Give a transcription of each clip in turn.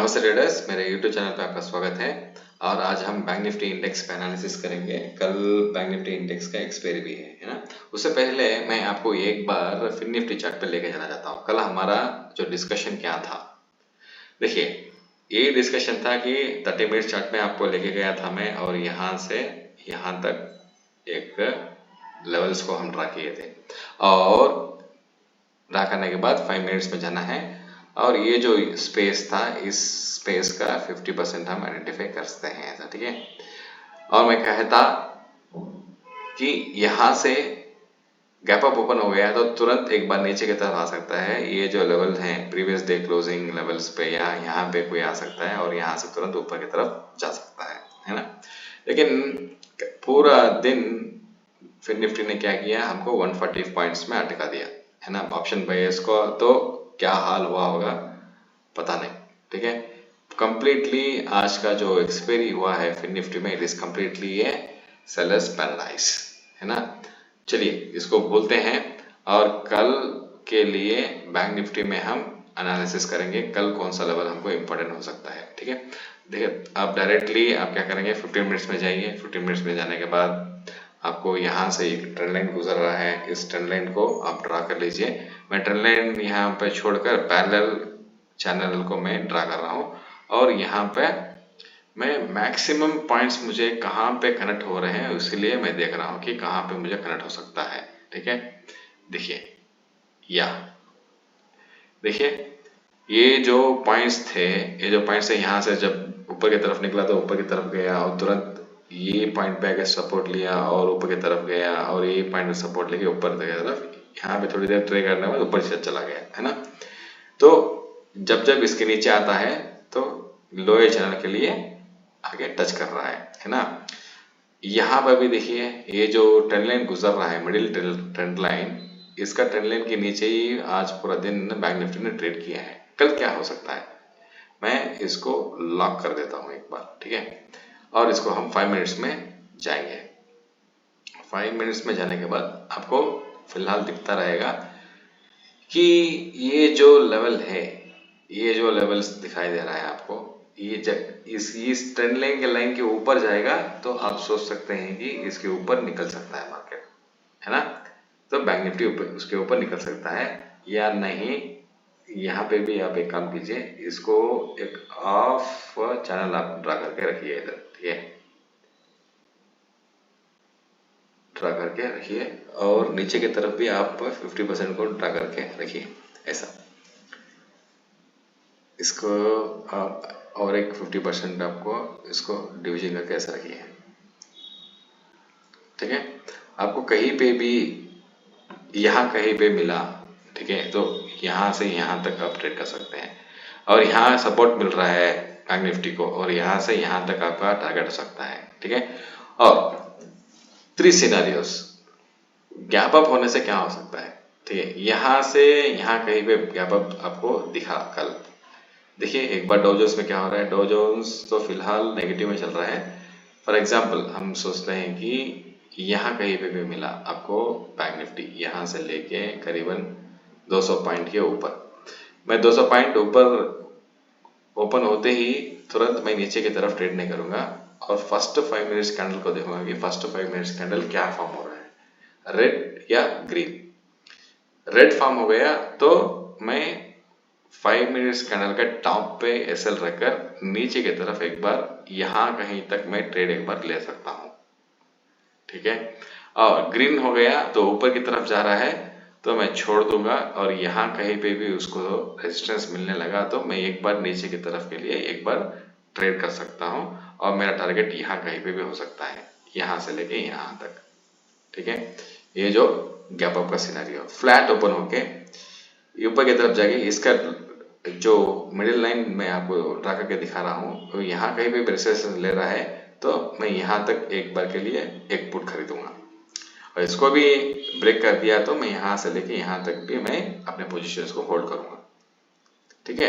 नमस्ते ट्रेडर्स, मेरे YouTube channel पे आपका स्वागत है। और आज हम बैंक निफ्टी इंडेक्स पे एनालिसिस करेंगे। कल बैंक निफ्टी इंडेक्स का एक्सपायरी भी है ना। उससे पहले मैं आपको एक बार फिन निफ्टी चार्ट पे लेके जाना चाहता हूँ। कल हमारा जो डिस्कशन क्या था, देखिए ये डिस्कशन था कि 30 मिनट चार्ट में आपको लेके गया था मैं, और यहाँ से यहाँ तक एक लेवल्स को हम ड्रा किए थे, और ड्रा करने के बाद 5 मिनट्स में जाना है। और ये जो स्पेस था, इस स्पेस का 50% हम आइडेंटिफाई कर सकते हैं, ऐसा ठीक है। और मैं कहता कि यहाँ से गैप अप ओपन हो गया तो तुरंत एक बार नीचे की तरफ आ सकता है। ये जो लेवल हैं प्रीवियस डे क्लोजिंग लेवल्स पे, या यहाँ पे कोई आ सकता है और यहाँ से तुरंत ऊपर की तरफ जा सकता है ना। लेकिन पूरा दिन फिन निफ्टी ने क्या किया, हमको 140 पॉइंट्स में अटका दिया है ना। ऑप्शन बायर्स को तो क्या हाल हुआ होगा पता नहीं, ठीक है। कंप्लीटली आज का जो एक्सपायरी हुआ है फिन निफ्टी में, इट इज कंप्लीटली ये सेलर्स पैराडाइज है ना। चलिए इसको बोलते हैं, और कल के लिए बैंक निफ्टी में हम एनालिसिस करेंगे कल कौन सा लेवल हमको इम्पोर्टेंट हो सकता है, ठीक है। देखिए आप डायरेक्टली आप क्या करेंगे, 15 मिनट्स में जाइए। 15 मिनट्स में जाने के बाद आपको यहाँ से एक ट्रेंड लाइन गुजर रहा है, इस ट्रेंड लाइन को आप ड्रा कर लीजिए। मैं ट्रेंड लाइन यहाँ पे छोड़कर पैरेलल चैनल को मैं ड्रा कर रहा हूँ, और यहाँ पे मैं मैक्सिमम पॉइंट्स मुझे कहाँ पे कनेक्ट हो रहे हैं इसलिए मैं देख रहा हूँ कि कहाँ पे मुझे कनेक्ट हो सकता है, ठीक है। देखिए देखिए ये जो पॉइंट्स थे, ये जो पॉइंट्स है, यहाँ से जब ऊपर की तरफ निकला तो ऊपर की तरफ गया, और तुरंत ये पॉइंट पे आके सपोर्ट लिया और ऊपर की तरफ गया, और ये पॉइंट पे सपोर्ट लेके ऊपर की तरफ यहाँ पे थोड़ी देर ट्रे करने के बाद ऊपर से चला गया है ना। तो जब जब इसके नीचे आता है तो लोअर चैनल के लिए आगे टच कर रहा है ना। यहाँ पर भी देखिए ये जो ट्रेंड लाइन गुजर रहा है, मिडिल ट्रेंड लाइन, इसका ट्रेंड लाइन के नीचे ही आज पूरा दिन बैंक निफ्टी ने ट्रेड किया है। कल क्या हो सकता है, मैं इसको लॉक कर देता हूँ एक बार, ठीक है। और इसको हम 5 मिनट्स में जाएंगे। 5 मिनट्स में जाने के बाद आपको फिलहाल दिखता रहेगा कि ये जो लेवल है, ये जो लेवल्स दिखाई दे रहा है आपको, ये जब इस ट्रेंड लाइन के लाइन के ऊपर जाएगा तो आप सोच सकते हैं कि इसके ऊपर निकल सकता है मार्केट, है ना। तो बैंक निफ्टी ऊपर उसके ऊपर निकल सकता है या नहीं। यहाँ पे भी आप एक काम कीजिए, इसको एक ऑफ चैनल आप ड्रा करके रखिए इधर, ठीक है। ड्रा करके रखिए, और नीचे की तरफ भी आप 50% को ड्रा करके रखिए, ऐसा। इसको आप और एक 50% आपको इसको डिवीजन करके ऐसा रखिए, ठीक है। आपको कहीं पे भी यहाँ कहीं पे मिला, ठीक है, तो यहाँ से यहाँ तक आप ट्रेड कर सकते हैं। और यहाँ सपोर्ट मिल रहा है बैंक निफ्टी को, और यहाँ से यहाँ तक आपका टारगेट हो सकता है, ठीक है। और 3 सिनेरियोस, गैप अप होने से क्या हो सकता है, ठीक है। यहाँ से यहाँ कहीं पे गैप अप आपको दिखा कल। देखिए एक बार डॉ जोन्स में क्या हो रहा है, डॉ जोन्स तो फिलहाल नेगेटिव में चल रहा है। फॉर एग्जांपल हम सोचते हैं कि यहाँ कहीं पे भी मिला आपको बैंक निफ्टी, यहाँ से लेके करीबन 200 पॉइंट के ऊपर, मैं 200 पॉइंट ऊपर ओपन होते ही तुरंत मैं नीचे की तरफ ट्रेड नहीं करूंगा, और फर्स्ट 5 मिनट्स कैंडल को देखूंगा कि फर्स्ट 5 मिनट्स कैंडल क्या फॉर्म हो रहा है, रेड या ग्रीन। रेड फॉर्म हो गया तो मैं 5 मिनट्स कैंडल का टॉप पे एसएल रखकर नीचे की तरफ एक बार यहाँ कहीं तक मैं ट्रेड एक बार ले सकता हूँ, ठीक है। और ग्रीन हो गया तो ऊपर की तरफ जा रहा है तो मैं छोड़ दूंगा, और यहाँ कहीं पे भी उसको रेजिस्टेंस मिलने लगा तो मैं एक बार नीचे की तरफ के लिए एक बार ट्रेड कर सकता हूँ, और मेरा टारगेट यहाँ कहीं पे भी हो सकता है, यहाँ से लेके यहाँ तक, ठीक है। ये जो गैप अप का सिनेरियो, फ्लैट ओपन होके ऊपर की तरफ जाएगी, इसका जो मिडिल लाइन मैं आपको ड्रा करके दिखा रहा हूँ, तो यहाँ कहीं पे रेजिस्टेंस ले रहा है तो मैं यहाँ तक एक बार के लिए एक पुट खरीदूंगा, और इसको भी ब्रेक कर दिया तो मैं यहाँ से लेके यहाँ तक भी मैं अपने पोजीशंस को होल्ड करूंगा, ठीक है।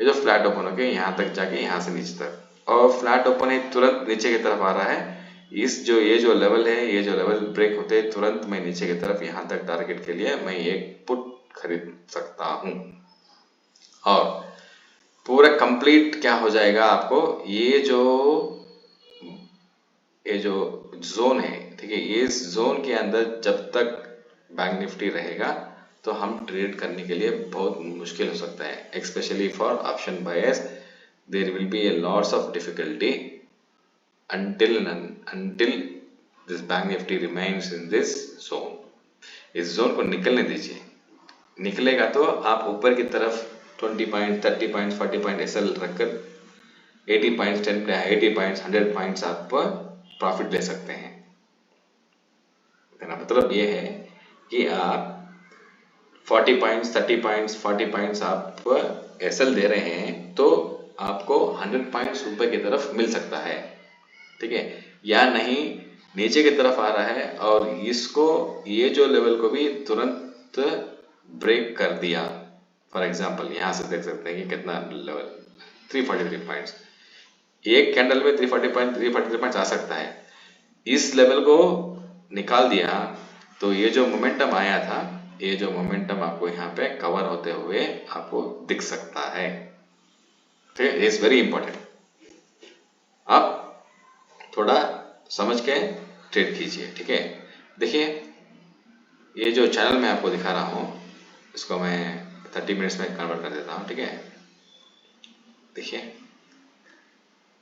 ये जो फ्लैट ओपन होके यहाँ तक जाके यहाँ से नीचे तक, और फ्लैट ओपन है तुरंत नीचे की तरफ आ रहा है, इस जो ये जो लेवल है, ये जो लेवल ब्रेक होते हैं तुरंत मैं नीचे की तरफ यहाँ तक टारगेट के लिए मैं एक पुट खरीद सकता हूँ। और पूरा कंप्लीट क्या हो जाएगा आपको, ये जो जोन है, ठीक है, इस जोन के अंदर जब तक बैंक निफ्टी रहेगा तो हम ट्रेड करने के लिए बहुत मुश्किल हो सकता है, specially for option buyers. There will be a lots of difficulty until this bank nifty remains in this zone। इस जोन को निकलने दीजिए, निकलेगा तो आप ऊपर की तरफ 20 पॉइंट 30 पॉइंट 40 पॉइंट ऐसा रखकर 80 पॉइंट्स 80 पॉइंट्स 100 पॉइंट्स आप प्रॉफिट ले सकते हैं। मेरा मतलब ये है कि आप 40 पॉइंट्स 30 पॉइंट्स 40 पॉइंट्स आप एसएल दे रहे हैं तो आपको 100 पॉइंट्स ऊपर की तरफ मिल सकता है, ठीक है, या नहीं नीचे की तरफ आ रहा है और इसको ये जो लेवल को भी तुरंत ब्रेक कर दिया। फॉर एग्जांपल यहाँ से देख सकते हैं कि कितना लेवल 343 पॉइंट्स, एक कैंडल में 343 पॉइंट्स आ सकता है। इस लेवल को निकाल दिया तो ये जो मोमेंटम आया था, ये जो मोमेंटम आपको यहाँ पे कवर होते हुए आपको दिख सकता है, ठीक है, इट्स वेरी इंपॉर्टेंट। आप थोड़ा समझ के ट्रेड कीजिए, ठीक है। देखिए ये जो चैनल मैं आपको दिखा रहा हूँ इसको मैं 30 मिनट्स में कन्वर्ट कर देता हूँ, ठीक है। देखिए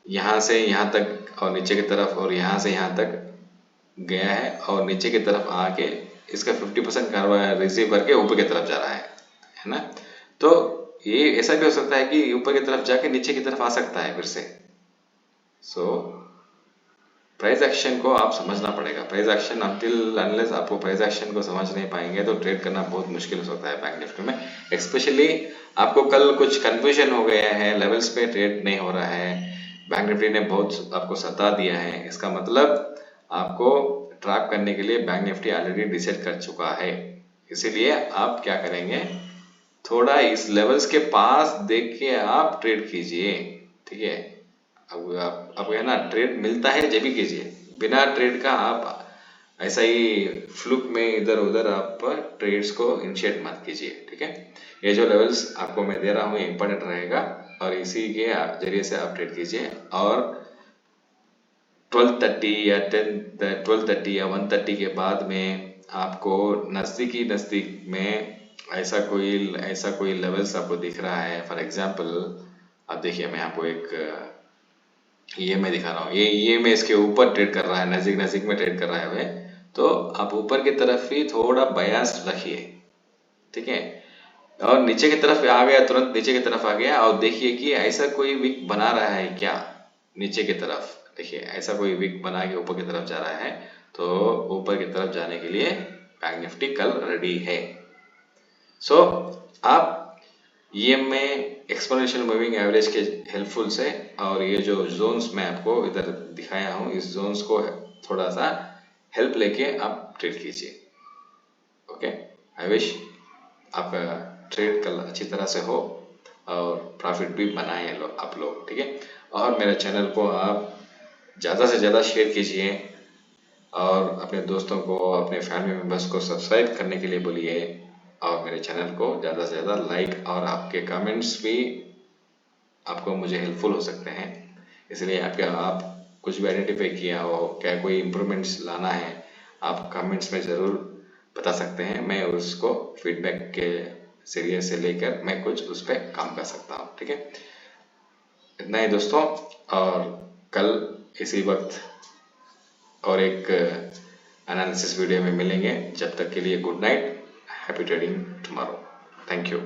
यहाँ से यहाँ तक और नीचे की तरफ और यहाँ से यहाँ तक गया है और नीचे की तरफ आके इसका 50% रिसीव करके ऊपर की तरफ जा रहा है ना। तो ये ऐसा भी हो सकता है कि ऊपर की तरफ जाके नीचे की तरफ आ सकता है फिर से। सो प्राइस एक्शन को आप समझना पड़ेगा। प्राइस एक्शन अनटिल अनलेस आपको प्राइस एक्शन को समझ नहीं पाएंगे तो ट्रेड करना बहुत मुश्किल हो सकता है बैंक निफ्टी में। स्पेशली आपको कल कुछ कंफ्यूजन हो गया है, लेवल्स पे ट्रेड नहीं हो रहा है, बैंक निफ्टी ने बहुत आपको सता दिया है, इसका मतलब आपको ट्रैप करने के लिए बैंक निफ्टी ऑलरेडी डिसाइड कर चुका है। इसीलिए आप क्या करेंगे, थोड़ा इस लेवल्स के पास देख के आप ट्रेड कीजिए, ठीक है। अब आपको है ना ट्रेड मिलता है जब भी कीजिए, बिना ट्रेड का आप ऐसा ही फ्लुक में इधर उधर आप ट्रेड्स को इनिशिएट मत कीजिए, ठीक है। ये जो लेवल्स आपको मैं दे रहा हूँ ये इंपॉर्टेंट रहेगा और इसी के जरिए से आप ट्रेड कीजिए। और 1230 या 1230 या 130 के बाद में आपको नज़दीक में ऐसा कोई लेवल्स आपको दिख रहा है। फॉर एग्जांपल आप देखिए, मैं आपको एक ये मैं दिखा रहा हूँ, ये मैं इसके ऊपर ट्रेड कर रहा है, नज़दीक में ट्रेड कर रहा है वे, तो आप ऊपर की तरफ ही थोड़ा बयास रखिए, ठीक है। और नीचे की तरफ आ गया, तुरंत नीचे की तरफ आ गया और देखिए कि ऐसा कोई विक बना रहा है क्या नीचे की तरफ। देखिए ऐसा कोई विक बना के ऊपर की तरफ जा रहा है तो ऊपर की तरफ जाने के लिए बैंक निफ्टी कल रेडी है। सो आप EMA एक्सपोनेंशियल मूविंग एवरेज के हेल्पफुल से और ये जो जोन्स मैं आपको इधर दिखाया हूँ इस जोन्स को थोड़ा सा हेल्प लेके आप ट्रेड कीजिए। ओके, आई विश आपका ट्रेड कल अच्छी तरह से हो और प्रॉफिट भी बनाए आप लोग, ठीक है। और मेरे चैनल को आप ज़्यादा से ज़्यादा शेयर कीजिए और अपने दोस्तों को, अपने फैमिली मेम्बर्स को सब्सक्राइब करने के लिए बोलिए और मेरे चैनल को ज़्यादा से ज़्यादा लाइक और आपके कमेंट्स भी आपको मुझे हेल्पफुल हो सकते हैं। इसलिए आप कुछ भी आइडेंटिफाई किया हो, क्या कोई इम्प्रूवमेंट्स लाना है, आप कमेंट्स में ज़रूर बता सकते हैं। मैं उसको फीडबैक के जरिए से लेकर मैं कुछ उस पर काम कर सकता हूँ, ठीक है। इतना ही दोस्तों, और कल इसी वक्त और एक एनालिसिस वीडियो में मिलेंगे। जब तक के लिए good night, happy trading tomorrow, thank you.